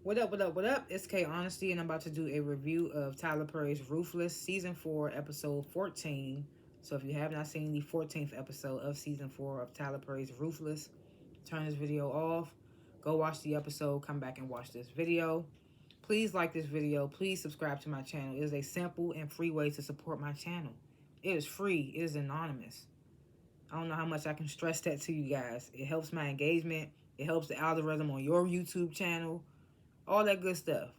What up, what up, what up? It's K.Honesty, and I'm about to do a review of Tyler Perry's Ruthless, Season 4, Episode 14. So if you have not seen the 14th episode of Season 4 of Tyler Perry's Ruthless, turn this video off. Go watch the episode, come back and watch this video. Please like this video. Please subscribe to my channel. It is a simple and free way to support my channel. It is free. It is anonymous. I don't know how much I can stress that to you guys. It helps my engagement. It helps the algorithm on your YouTube channel. All that good stuff.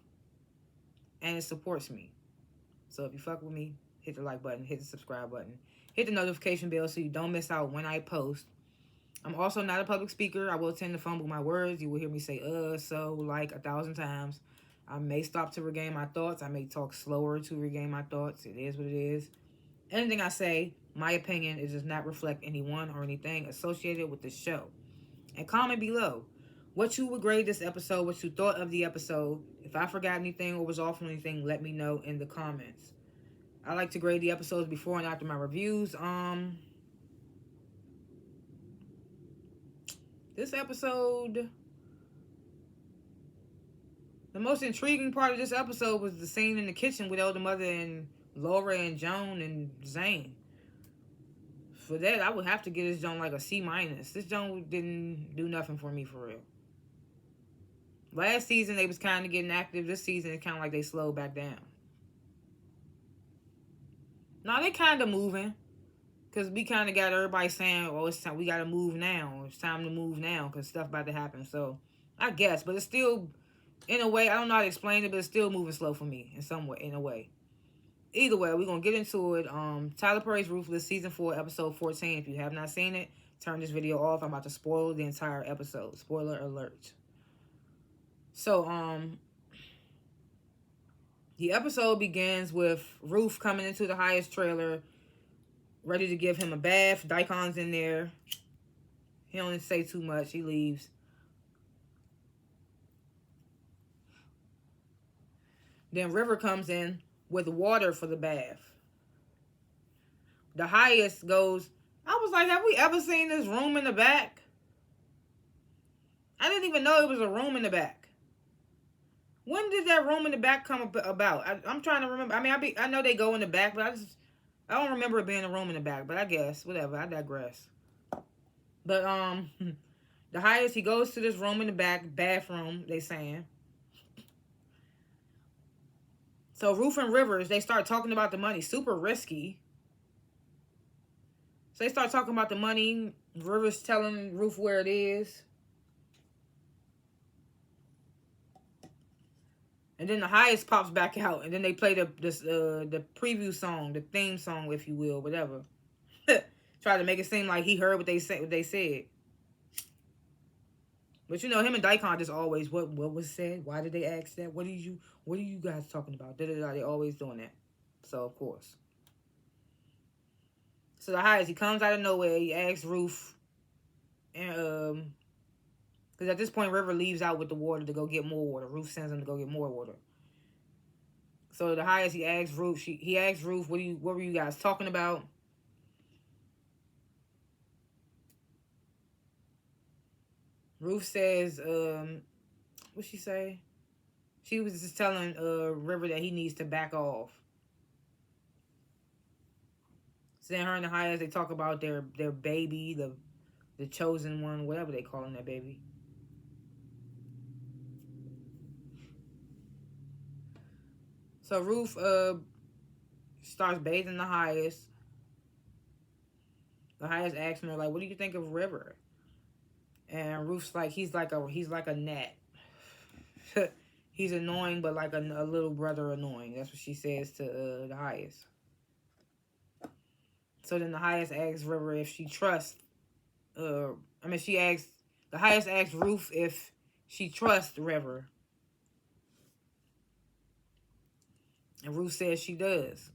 And it supports me. So if you fuck with me, hit the like button, hit the subscribe button, hit the notification bell so you don't miss out when I post. I'm also not a public speaker. I will tend to fumble my words. You will hear me say so like 1,000 times. I may stop to regain my thoughts. I may talk slower to regain my thoughts. It is what it is. Anything I say, my opinion, it does not reflect anyone or anything associated with the show. And comment below what you would grade this episode, what you thought of the episode. If I forgot anything or was off on anything, let me know in the comments. I like to grade the episodes before and after my reviews. This episode, the most intriguing part of this episode was the scene in the kitchen with Elder Mother and Laura and Joan and Zane. For that, I would have to give this Joan like a C-. This Joan didn't do nothing for me for real. Last season, they was kind of getting active. This season, it's kind of like they slowed back down. Now, they kind of moving. Because we kind of got everybody saying, oh, it's time, we got to move now. It's time to move now because stuff about to happen. So, I guess. But it's still, in a way, I don't know how to explain it, but it's still moving slow for me in some way, in a way. Either way, we're going to get into it. Tyler Perry's Ruthless, Season 4, Episode 14. If you have not seen it, turn this video off. I'm about to spoil the entire episode. Spoiler alert. So, the episode begins with Ruth coming into the highest trailer, ready to give him a bath. Daikon's in there. He don't say too much. He leaves. Then River comes in with water for the bath. The highest goes, I was like, have we ever seen this room in the back? I didn't even know it was a room in the back. When did that room in the back come about? I'm trying to remember. I mean, I know they go in the back, but I don't remember it being a room in the back. But I guess whatever. I digress. But the highest, he goes to this room in the back, bathroom. They saying. So Ruth and Rivers, they start talking about the money. Super risky. So they start talking about the money. Rivers telling Ruth where it is. And then the highest pops back out, and then they play the preview song, the theme song, if you will, whatever. Try to make it seem like he heard what they said. But you know, him and Daikon just always what was said. Why did they ask that? What are you guys talking about? They always doing that. So of course. So the highest, he comes out of nowhere. He asks Ruth, and because at this point, River leaves out with the water to go get more water. Ruth sends him to go get more water. So the highest, he asks Ruth. He asks Ruth, what were you guys talking about? Ruth says, what'd she say? She was just telling River that he needs to back off. So then her and the highest, they talk about their baby, the chosen one, whatever they call him, that baby. So Ruth starts bathing the highest. The highest asks her, like, what do you think of River? And Ruth's like, he's like a gnat. He's annoying, but like a little brother annoying. That's what she says to the highest. So then the highest asks River if she trusts. The highest asks Ruth if she trusts River. And Ruth says she does.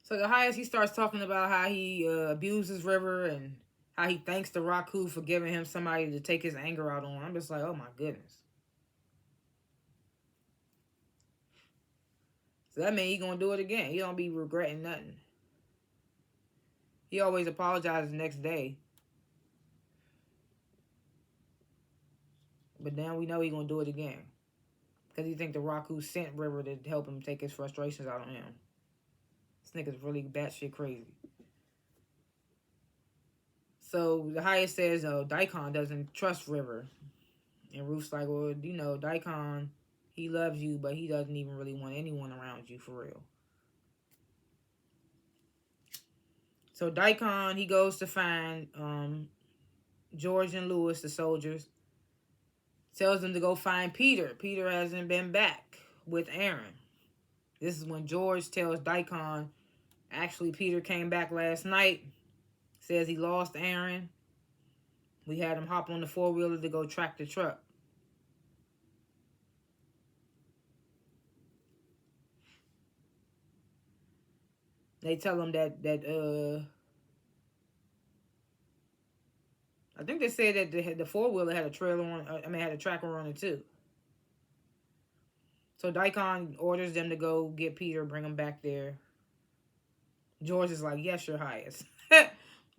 So the highest, he starts talking about how he abuses River and how he thanks the Raku for giving him somebody to take his anger out on. I'm just like, oh my goodness. So that means he's going to do it again. He don't be regretting nothing. He always apologizes the next day. But now we know he's gonna do it again. Because he think the Raku sent River to help him take his frustrations out on him. This nigga's really batshit crazy. So the highest says, Daikon doesn't trust River. And Ruth's like, well, Daikon, he loves you, but he doesn't even really want anyone around you for real. So Daikon, he goes to find George and Lewis, the soldiers. Tells them to go find Peter. Peter hasn't been back with Aaron. This is when George tells Daikon, actually, Peter came back last night. Says he lost Aaron. We had him hop on the four-wheeler to go track the truck. They tell him that I think they said that the four-wheeler had a trailer on, had a tracker on it too. So Daikon orders them to go get Peter, bring him back there. George is like, yes, your highest.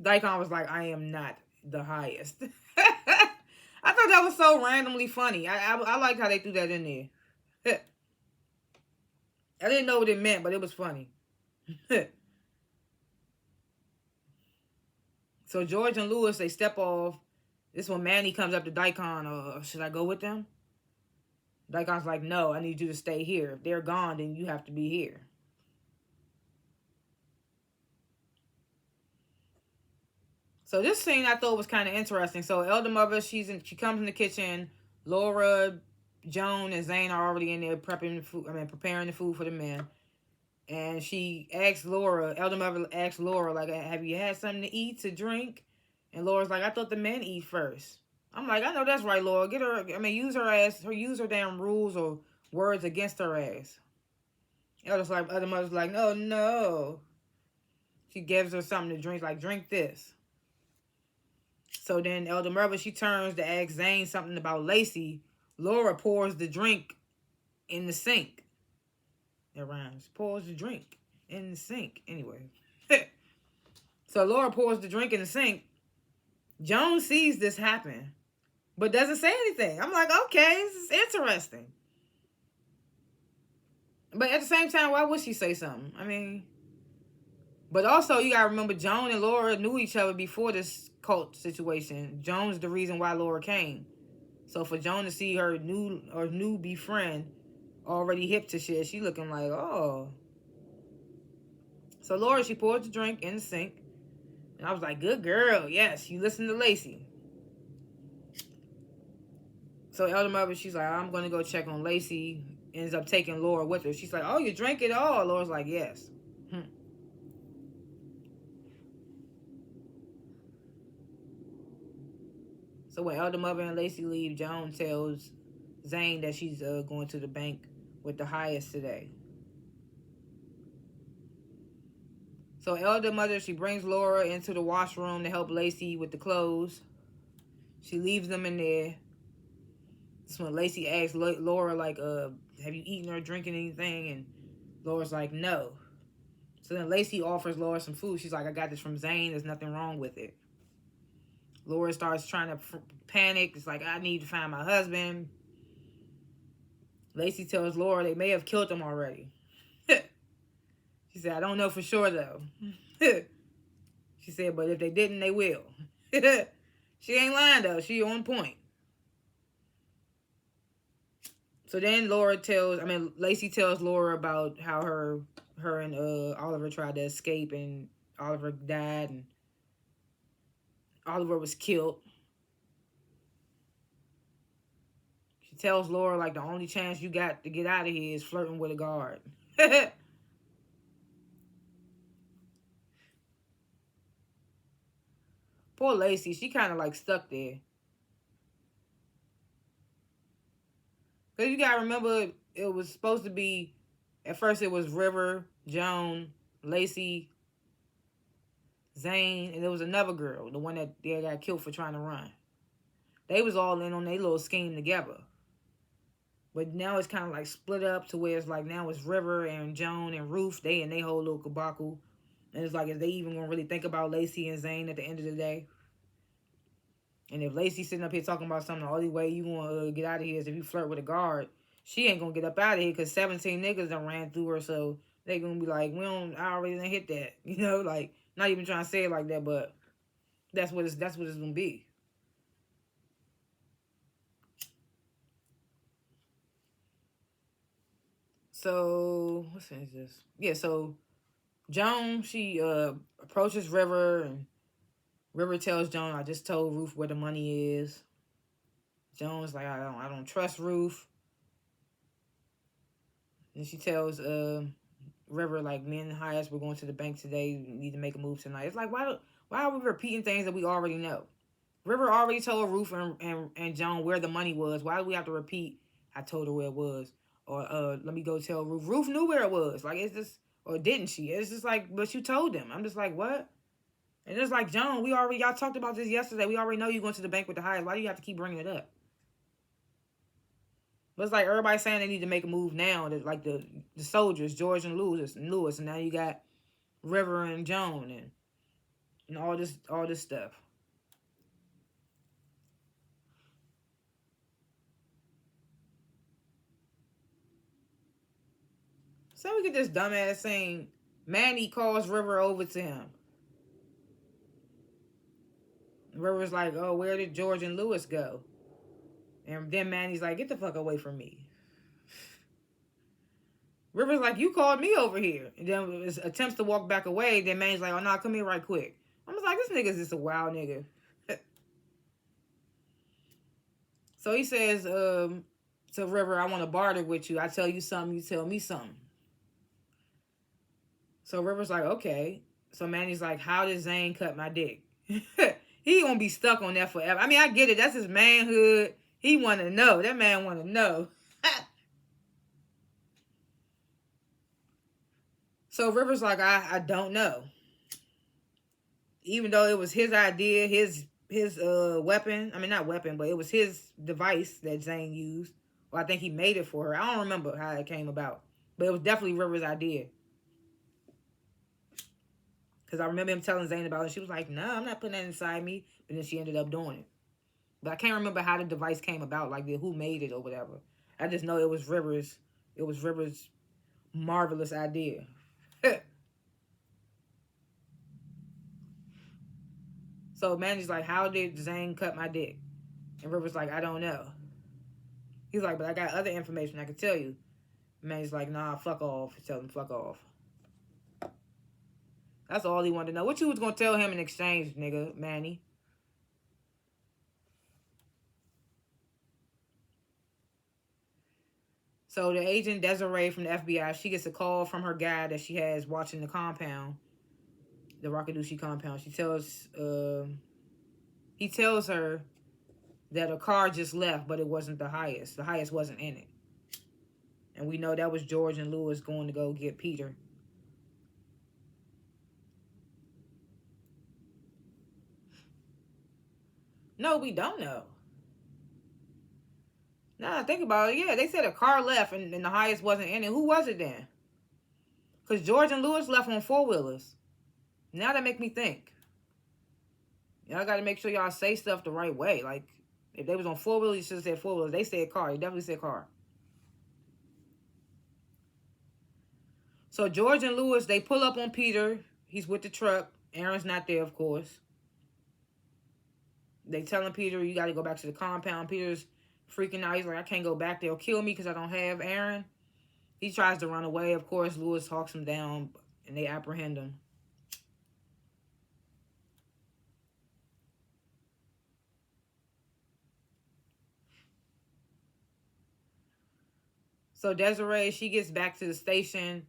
Daikon was like, I am not the highest. I thought that was so randomly funny. I liked how they threw that in there. I didn't know what it meant, but it was funny. So George and Lewis, they step off. This when Manny comes up to Daikon. Should I go with them? Daikon's like, no, I need you to stay here. If they're gone, then you have to be here. So this scene I thought was kind of interesting. So Elder Mother, she comes in the kitchen. Laura, Joan, and Zane are already in there preparing the food for the men. And she asks Laura, Elder Mother asks Laura, like, have you had something to eat, to drink? And Laura's like, I thought the men eat first. I'm like, I know that's right, Laura. Get her, use her damn rules or words against her ass. Elder Mother's like, no. She gives her something to drink, like, drink this. So then Elder Mother, she turns to ask Zane something about Lacey. Laura pours the drink in the sink. It rhymes. Pours the drink in the sink. Anyway. So Laura pours the drink in the sink. Joan sees this happen, but doesn't say anything. I'm like, okay, this is interesting. But at the same time, why would she say something? But also you gotta remember, Joan and Laura knew each other before this cult situation. Joan's the reason why Laura came. So for Joan to see her newbie friend already hip to shit, she looking like, oh. So Laura, she poured the drink in the sink. And I was like, good girl. Yes, you listen to Lacey. So Elder Mother, she's like, I'm going to go check on Lacey. Ends up taking Laura with her. She's like, oh, you drank it all? Laura's like, yes. So when Elder Mother and Lacey leave, Joan tells Zane that she's going to the bank with the highest today. So Elder Mother, she brings Laura into the washroom to help Lacey with the clothes. She leaves them in there. That's when Lacey asks Laura, like, have you eaten or drinking anything? And Laura's like, no. So then Lacey offers Laura some food. She's like, I got this from Zane. There's nothing wrong with it. Laura starts trying to panic. It's like, I need to find my husband. Lacey tells Laura they may have killed him already. She said, I don't know for sure, though. She said, but if they didn't, they will. She ain't lying, though. She on point. So then Lacey tells Laura about how her and Oliver tried to escape, and Oliver died, and Oliver was killed. She tells Laura, like, the only chance you got to get out of here is flirting with a guard. Poor Lacey, she kind of like stuck there. Because you got to remember, it was supposed to be, at first it was River, Joan, Lacey, Zane, and there was another girl, the one that they got killed for trying to run. They was all in on their little scheme together. But now it's kind of like split up to where it's like now it's River and Joan and Ruth. They in their whole little kabaku. And it's like, is they even going to really think about Lacey and Zane at the end of the day? And if Lacey sitting up here talking about something, the only way you gonna get out of here is if you flirt with a guard. She ain't gonna get up out of here because 17 niggas done ran through her, so they gonna be like, we don't, I already done hit that, like not even trying to say it like that, but that's what it's gonna be. So what is this? Yeah, so Joan, she approaches River, and River tells Joan, I just told Ruth where the money is. Joan's like, I don't trust Ruth. And she tells River, like, me and Hayes, we're going to the bank today. We need to make a move tonight. It's like, why are we repeating things that we already know? River already told Ruth and Joan where the money was. Why do we have to repeat, I told her where it was? Or let me go tell Ruth. Ruth knew where it was. Like, it's just, or didn't she? It's just like, but you told them. I'm just like, what? And it's like, Joan, y'all talked about this yesterday. We already know you're going to the bank with the Hayes. Why do you have to keep bringing it up? But it's like everybody saying they need to make a move now. That like the soldiers, George and Lewis, and now you got River and Joan and all this stuff. So we get this dumbass saying Manny calls River over to him. River's like, oh, where did George and Lewis go? And then Manny's like, get the fuck away from me. River's like, you called me over here. And then attempts to walk back away. Then Manny's like, oh, no, come here right quick. I'm just like, this nigga's just a wild nigga. So he says to River, I want to barter with you. I tell you something, you tell me something. So River's like, okay. So Manny's like, how did Zane cut my dick? He gonna be stuck on that forever. I mean, I get it. That's his manhood. He want to know. That man want to know. So River's like, I don't know. Even though it was his idea, his weapon. I mean, not weapon, but it was his device that Zane used. Well, I think he made it for her. I don't remember how it came about, but it was definitely River's idea. Because I remember him telling Zane about it. She was like, no, I'm not putting that inside me. But then she ended up doing it. But I can't remember how the device came about, like who made it or whatever. I just know it was River's marvelous idea. So Manny's like, how did Zane cut my dick? And River's like, I don't know. He's like, but I got other information I can tell you. Manny's like, nah, fuck off. Tell him fuck off. That's all he wanted to know. What you was gonna tell him in exchange, nigga, Manny? So the agent Desiree from the FBI, she gets a call from her guy that she has watching the compound, the Rakadushi compound. He tells her that a car just left, but it wasn't the highest. The highest wasn't in it. And we know that was George and Lewis going to go get Peter. No, we don't know. Now I think about it, yeah, they said a car left and the highest wasn't in it. Who was it then? Because George and Lewis left on four-wheelers. Now that make me think. Y'all got to make sure y'all say stuff the right way. Like, if they was on four-wheelers, you should have said four-wheelers. They said car. They definitely said car. So George and Lewis, they pull up on Peter. He's with the truck. Aaron's not there, of course. They telling Peter, you got to go back to the compound. Peter's freaking out. He's like, I can't go back. They'll kill me because I don't have Aaron. He tries to run away. Of course, Lewis hawks him down, and they apprehend him. So Desiree, she gets back to the station,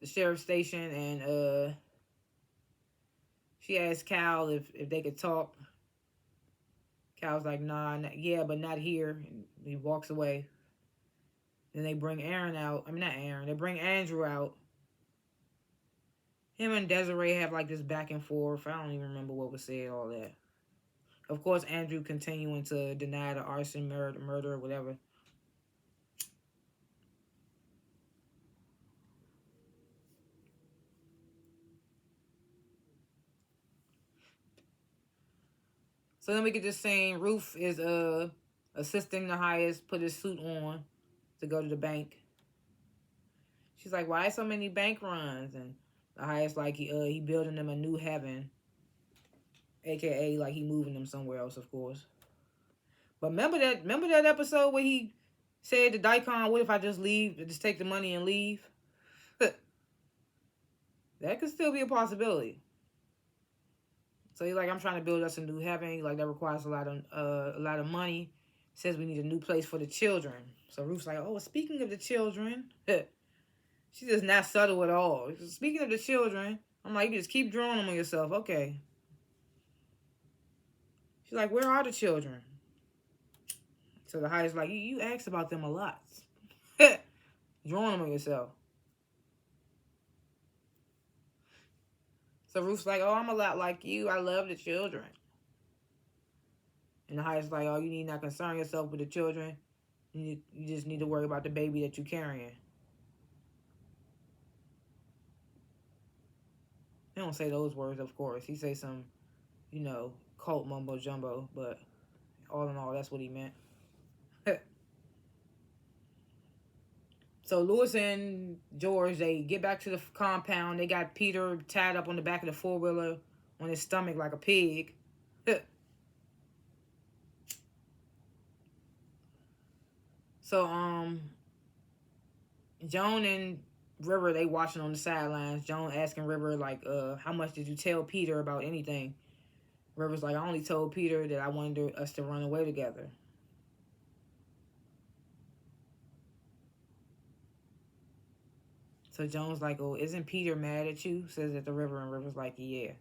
the sheriff's station, and she asks Cal if they could talk. Cal's like, nah, yeah, but not here. And he walks away. Then they bring Aaron out. I mean, not Aaron. They bring Andrew out. Him and Desiree have like this back and forth. I don't even remember what was said, all that. Of course, Andrew continuing to deny the arson, murder, or whatever. So then we get this scene. Ruth is assisting the highest put his suit on to go to the bank. She's like, "Why so many bank runs?" And the highest like he building them a new heaven, aka like he moving them somewhere else, of course. But remember that episode where he said to Daikon, "What if I just leave? Just take the money and leave?" That could still be a possibility. So he's like, "I'm trying to build us a new heaven. Like that requires a lot of money. Says we need a new place for the children." So Ruth's like, "Oh, speaking of the children," she's just not subtle at all. Speaking of the children, I'm like, "You just keep drawing them on yourself, okay?" She's like, "Where are the children?" So the highest like, "You asked about them a lot." Drawing them on yourself. So Ruth's like, "Oh, I'm a lot like you. I love the children." And the highest like, "Oh, you need not concern yourself with the children. You just need to worry about the baby that you're carrying." He don't say those words, of course. He say some, cult mumbo jumbo. But all in all, that's what he meant. So Lewis and George, they get back to the compound. They got Peter tied up on the back of the four-wheeler on his stomach like a pig. So Joan and River, they watching on the sidelines. Joan asking River like, how much did you tell Peter about anything? River's like, "I only told Peter that I wanted us to run away together." So Joan's like, "Oh, isn't Peter mad at you?" Says at the River, and River's like, "Yeah."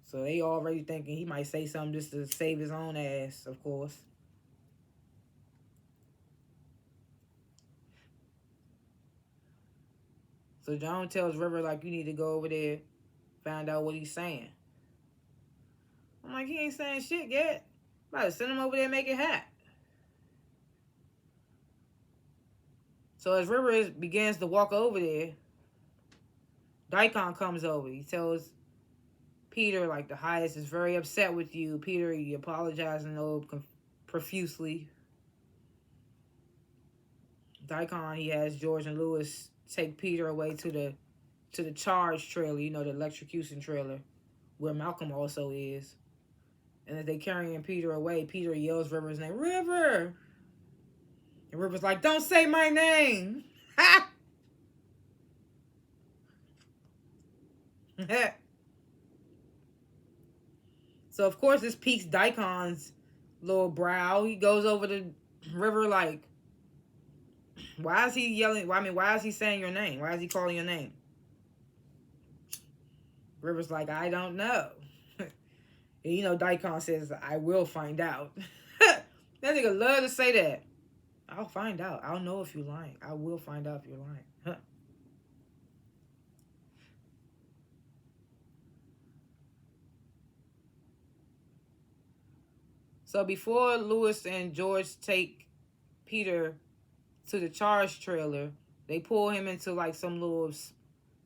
So they already thinking he might say something just to save his own ass, of course. So Joan tells River, like, "You need to go over there, find out what he's saying." I'm like, "He ain't saying shit yet. I'm about to send him over there and make it hot." So as River begins to walk over there, Daikon comes over. He tells Peter, like, the highest is very upset with you. Peter, he apologizing profusely. Daikon, he has George and Lewis take Peter away to the charge trailer, the electrocution trailer, where Malcolm also is. And as they carrying Peter away, Peter yells River's name, "River!" And River's like, "Don't say my name!" Ha! So, of course, this piques Daikon's little brow. He goes over to River like, why is he yelling? Why is he saying your name? Why is he calling your name? River's like, "I don't know." And Daikon says, "I will find out." That nigga love to say that. "I'll find out. I'll know if you're lying. I will find out if you're lying." Huh. So before Lewis and George take Peter to the charge trailer, they pull him into like some little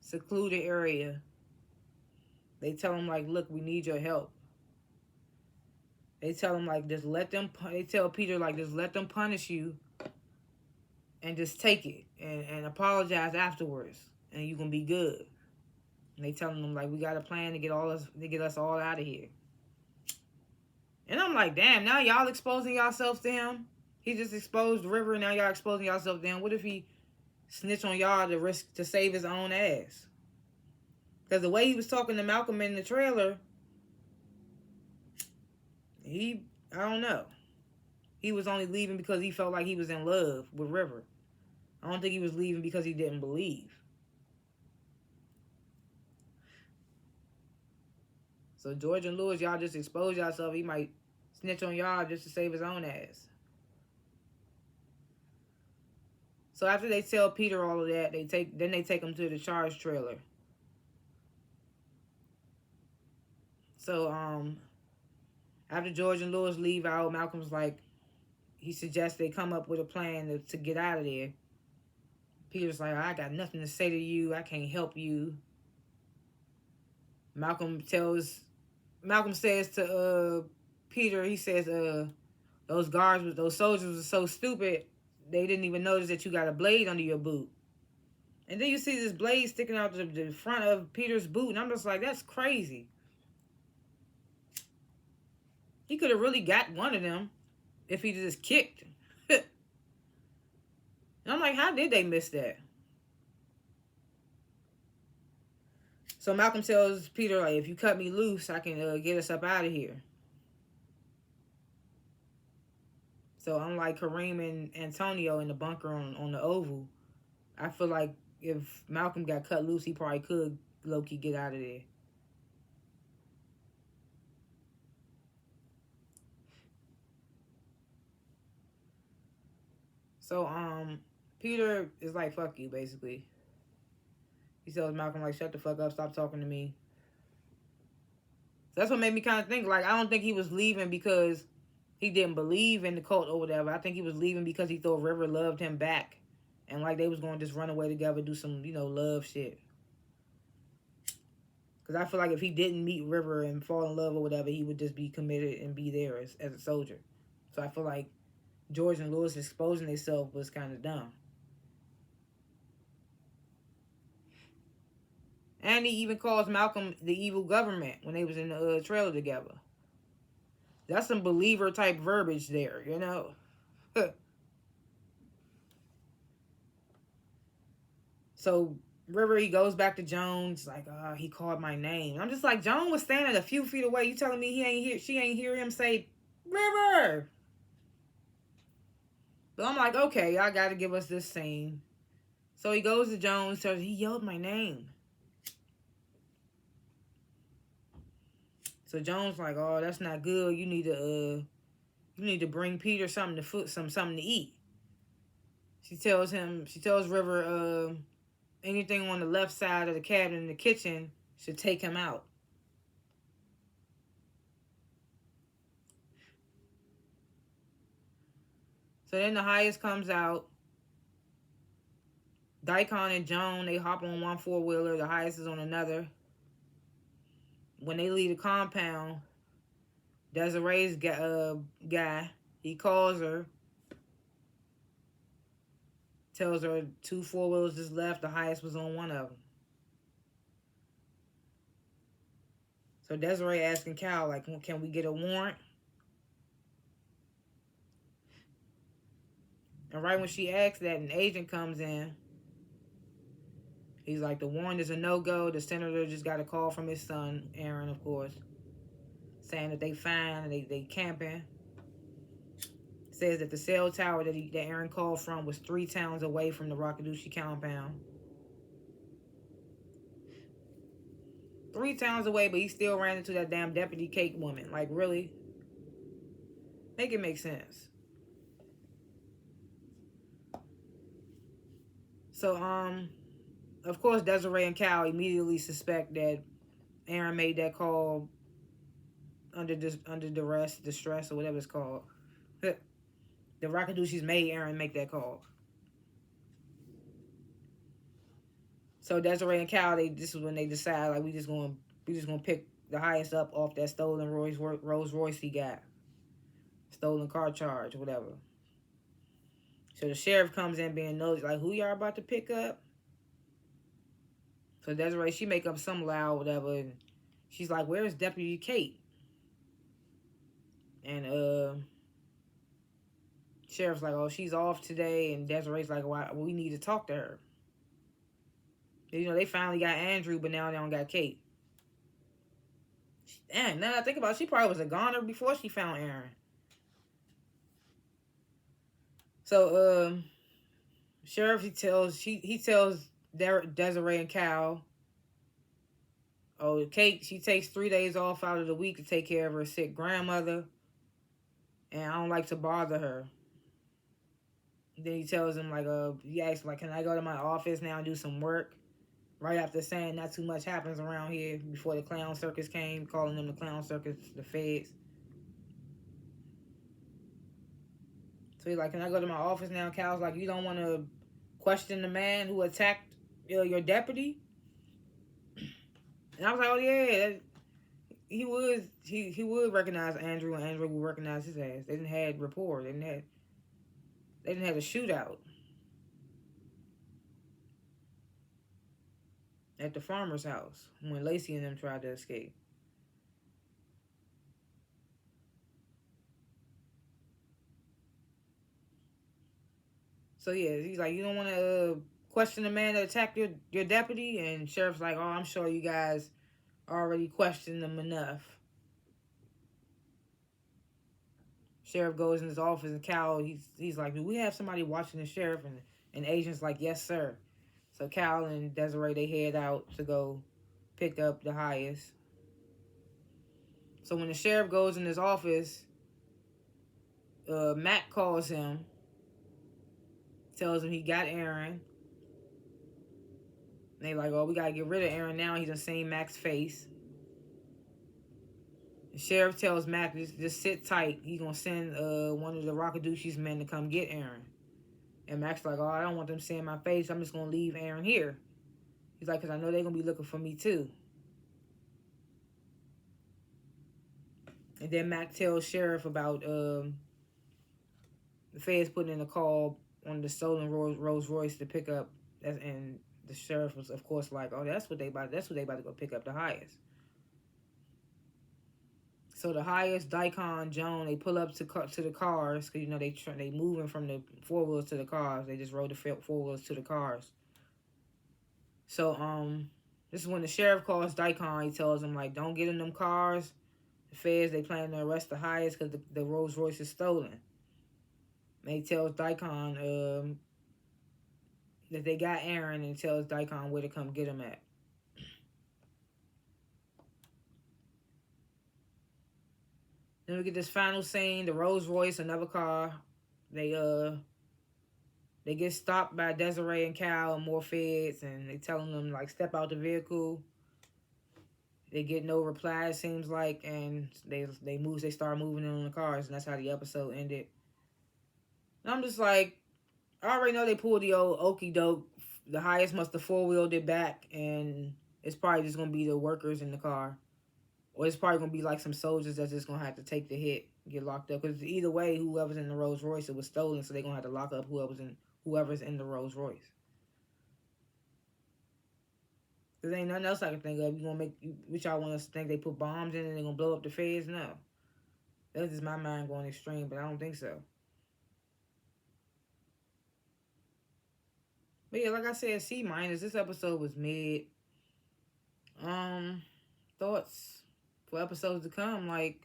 secluded area. They tell him like, "Look, we need your help." They tell him like, just let them. They tell Peter like, just let them punish you, and just take it and apologize afterwards, and you can be good. And they telling them like, "We got a plan to get us all out of here." And I'm like, damn, now y'all exposing yourselves to him. He just exposed River, and now y'all exposing yourself to him. What if he snitch on y'all to save his own ass? Because the way he was talking to Malcolm in the trailer, I don't know. He was only leaving because he felt like he was in love with River. I don't think he was leaving because he didn't believe. So George and Lewis, y'all just expose yourself. He might snitch on y'all just to save his own ass. So after they tell Peter all of that, they take him to the charge trailer. So after George and Lewis leave out, Malcolm's like, he suggests they come up with a plan to get out of there. Peter's like, "I got nothing to say to you. I can't help you." Malcolm tells Malcolm says to Peter, he says, those soldiers were so stupid, they didn't even notice that you got a blade under your boot. And then you see this blade sticking out the front of Peter's boot, and I'm just like, that's crazy. He could have really got one of them if he just kicked. And I'm like, how did they miss that? So Malcolm tells Peter, like, if you cut me loose, I can get us up out of here. So unlike Kareem and Antonio in the bunker on the Oval, I feel like if Malcolm got cut loose, he probably could low-key get out of there. So Peter is like, fuck you, basically. He tells Malcolm, like, shut the fuck up, stop talking to me. So that's what made me kind of think, like, I don't think he was leaving because he didn't believe in the cult or whatever. I think he was leaving because he thought River loved him back. And, like, they was going to just run away together, do some, love shit. Because I feel like if he didn't meet River and fall in love or whatever, he would just be committed and be there as a soldier. So I feel like George and Lewis exposing themselves was kind of dumb. And he even calls Malcolm the evil government when they was in the trailer together. That's some believer type verbiage there, So River, he goes back to Jones, like, he called my name. I'm just like, Jones was standing a few feet away. You telling me she ain't hear him say, River? But I'm like, okay, y'all got to give us this scene. So he goes to Jones, tells he yelled my name. So Jones like, oh, that's not good. You need to bring Peter something to eat. She tells River, anything on the left side of the cabinet in the kitchen should take him out. So then the highest comes out. Daikon and Joan, they hop on one four-wheeler. The highest is on another. When they leave the compound, Desiree's guy, he calls her, tells her 2 4-wheelers just left. The highest was on one of them. So Desiree asking Cal, like, can we get a warrant? And right when she asks that, an agent comes in. He's like, the warrant is a no-go. The senator just got a call from his son, Aaron, of course, saying that they fine and they camping. Says that the cell tower that Aaron called from was 3 towns away from the Rakadushi compound. 3 towns away, but he still ran into that damn Deputy Cake woman. Like, really? Make it make sense. So, of course, Desiree and Cal immediately suspect that Aaron made that call under duress, distress, or whatever it's called. The Rakadushis made Aaron make that call. So Desiree and Cal, this is when they decide, like, we just gonna pick the highest up off that stolen Rolls Royce he got, stolen car charge, whatever. So the sheriff comes in being nosy, like, who y'all about to pick up? So Desiree, she make up some loud whatever, and she's like, where's Deputy Kate? And sheriff's like, oh, she's off today, and Desiree's like, well, we need to talk to her. They finally got Andrew, but now they don't got Kate. Damn, now I think about it, she probably was a goner before she found Aaron. So, sheriff, he tells Desiree and Cal, oh, Kate, she takes 3 days off out of the week to take care of her sick grandmother, and I don't like to bother her. Then he tells him, like, he asks, like, can I go to my office now and do some work? Right after saying not too much happens around here before the clown circus came, calling them the clown circus, the feds. So he's like, can I go to my office now? Cal's like, you don't want to question the man who attacked your deputy? And I was like, oh, yeah. he would recognize Andrew, and Andrew would recognize his ass. They didn't had rapport. They didn't have a shootout at the farmer's house when Lacey and them tried to escape. So yeah, he's like, you don't want to question the man that attacked your deputy, and sheriff's like, oh, I'm sure you guys already questioned them enough. Sheriff goes in his office, and Cal, he's like, do we have somebody watching the sheriff? And agent's like, yes, sir. So Cal and Desiree, they head out to go pick up the highest. So when the sheriff goes in his office, Mac calls him, tells him he got Aaron. And they like, oh, we gotta get rid of Aaron now. He done seen Mac's face. The sheriff tells Mac, just sit tight. He's gonna send one of the Rockadoochie's men to come get Aaron. And Mac's like, oh, I don't want them seeing my face. I'm just gonna leave Aaron here. He's like, because I know they're gonna be looking for me too. And then Mac tells Sheriff about the feds putting in a call on the stolen Rolls Royce to pick up. And the sheriff was, of course, like, "Oh, that's what they about to go pick up the highest." So the highest, Daikon, Joan, they pull up to the cars because they moving from the four wheels to the cars. They just rode the four wheels to the cars. So this is when the sheriff calls Daikon. He tells him like, "Don't get in them cars. The feds, they plan to arrest the highest because the Rolls Royce is stolen." And he tells Daikon that they got Aaron, and tells Daikon where to come get him at. Then we get this final scene, the Rolls Royce, another car. They get stopped by Desiree and Cal and more feds, and they telling them like, step out the vehicle. They get no reply, it seems like, and they start moving in on the cars, and that's how the episode ended. And I'm just like, I already know they pulled the old okey doke. The highest must have four-wheeled it back, and it's probably just gonna be the workers in the car. Or it's probably going to be like some soldiers that's just going to have to take the hit, get locked up. Because either way, whoever's in the Rolls Royce, it was stolen, so they're going to have to lock up whoever's in the Rolls Royce. Because ain't nothing else I can think of. You going to make, which y'all want us to think they put bombs in and they're going to blow up the feds? No. That's just my mind going extreme, but I don't think so. But yeah, like I said, C minus. This episode was mid. Thoughts for episodes to come, like,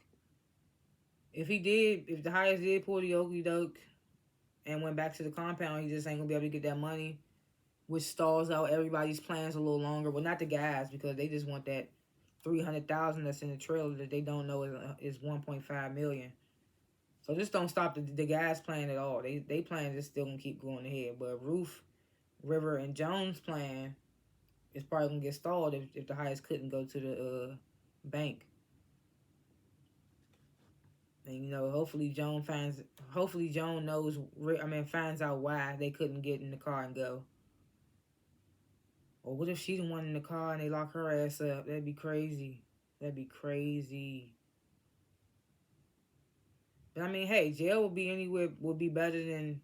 if the highest did pull the okey doke and went back to the compound, he just ain't gonna be able to get that money, which stalls out everybody's plans a little longer. Well, not the guys, because they just want that 300,000 that's in the trailer that they don't know is 1.5 million. So this don't stop the guys' plan at all. They plan is still gonna keep going ahead. But Ruth, River, and Jones' plan is probably gonna get stalled if the highest couldn't go to the bank. And hopefully Joan finds out why they couldn't get in the car and go. Or what if she the one in the car and they lock her ass up? That'd be crazy. That'd be crazy. But I mean, hey, jail would be better than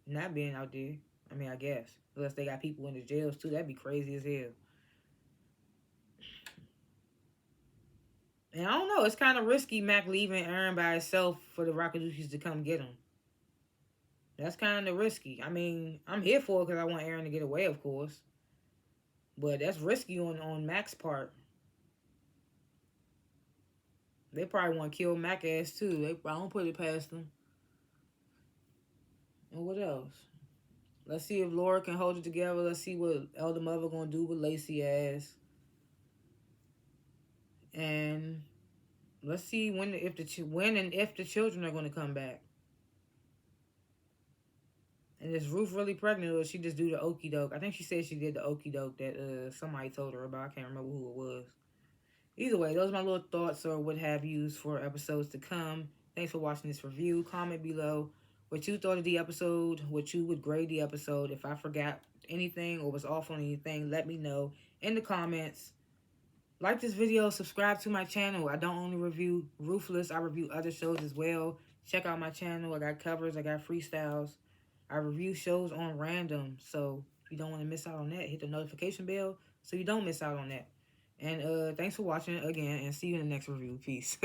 not being out there. I mean, I guess. Unless they got people in the jails too. That'd be crazy as hell. And I don't know, it's kind of risky Mac leaving Aaron by himself for the Rockadoochies to come get him. That's kind of risky. I mean, I'm here for it because I want Aaron to get away, of course. But that's risky on Mac's part. They probably want to kill Mac ass too. I don't put it past them. And what else? Let's see if Laura can hold it together. Let's see what Elder Mother gonna do with Lacey ass. And let's see when and if the children are gonna come back. And is Ruth really pregnant, or she just do the okey doke? I think she said she did the okey doke that somebody told her about. I can't remember who it was. Either way, those are my little thoughts or what have yous for episodes to come. Thanks for watching this review. Comment below what you thought of the episode, what you would grade the episode. If I forgot anything or was off on anything, let me know in the comments. Like this video, subscribe to my channel. I don't only review Ruthless, I review other shows as well. Check out my channel. I got covers, I got freestyles. I review shows on random. So if you don't want to miss out on that, hit the notification bell so you don't miss out on that. And thanks for watching again, and see you in the next review. Peace.